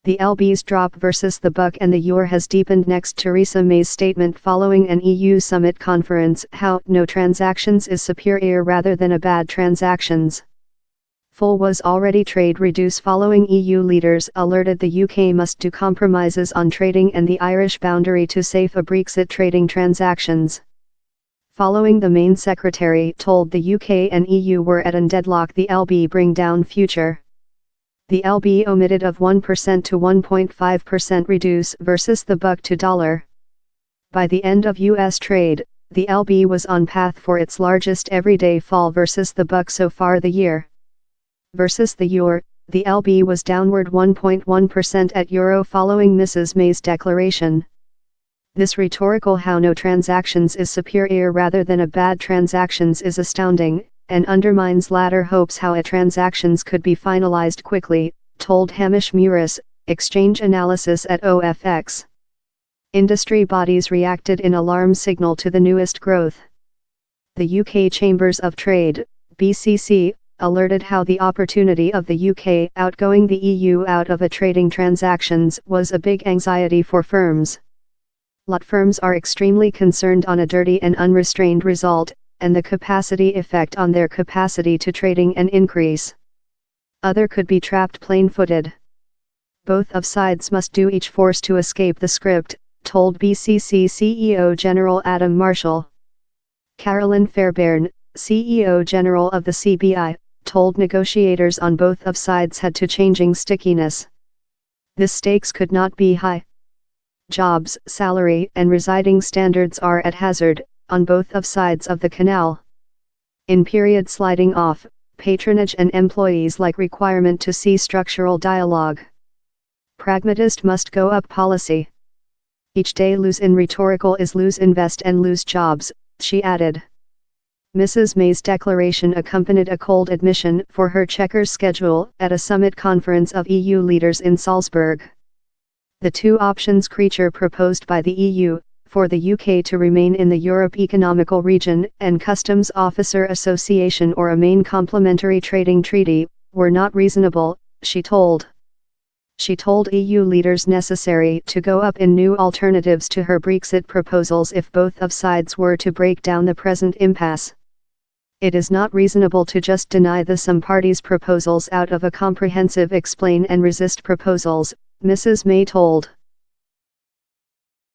The LB's drop versus the buck and the euro has deepened next Theresa May's statement following an EU summit conference how no transactions is superior rather than a bad transactions. Full was already trade reduce following EU leaders alerted the UK must do compromises on trading and the Irish boundary to save a Brexit trading transactions. Following the main secretary told the UK and EU were at a deadlock the LB bring down future. The LB omitted of 1% to 1.5% reduce versus the buck to dollar. By the end of US trade, the LB was on path for its largest everyday fall versus the buck so far the year. Versus the euro, the LB was downward 1.1% at euro following Mrs. May's declaration. This rhetorical how no transactions is superior rather than a bad transactions is astounding, and undermines latter hopes how a transactions could be finalized quickly, told Hamish Muris, exchange analysis at OFX. Industry bodies reacted in alarm signal to the newest growth. The UK Chambers of Trade, BCC, alerted how the opportunity of the UK outgoing the EU out of a trading transactions was a big anxiety for firms. Lot firms are extremely concerned on a dirty and unrestrained result, and the capacity effect on their capacity to trading and increase. Other could be trapped plain-footed. Both of sides must do each force to escape the script, told BCC CEO General Adam Marshall. Carolyn Fairbairn, CEO General of the CBI, told negotiators on both of sides had to changing stickiness. This stakes could not be high. Jobs, salary and residing standards are at hazard, on both of sides of the canal. In period sliding off, patronage and employees like requirement to see structural dialogue. Pragmatist must go up policy. Each day lose in rhetorical is lose invest and lose jobs, she added. Mrs. May's declaration accompanied a cold admission for her checkers schedule at a summit conference of EU leaders in Salzburg. The two options creature proposed by the EU, for the UK to remain in the Europe Economical Region and Customs Officer Association or a main complementary trading treaty, were not reasonable, she told. She told EU leaders necessary to go up in new alternatives to her Brexit proposals if both of sides were to break down the present impasse. It is not reasonable to just deny some parties' proposals out of a comprehensive explain and resist proposals, Mrs. May told.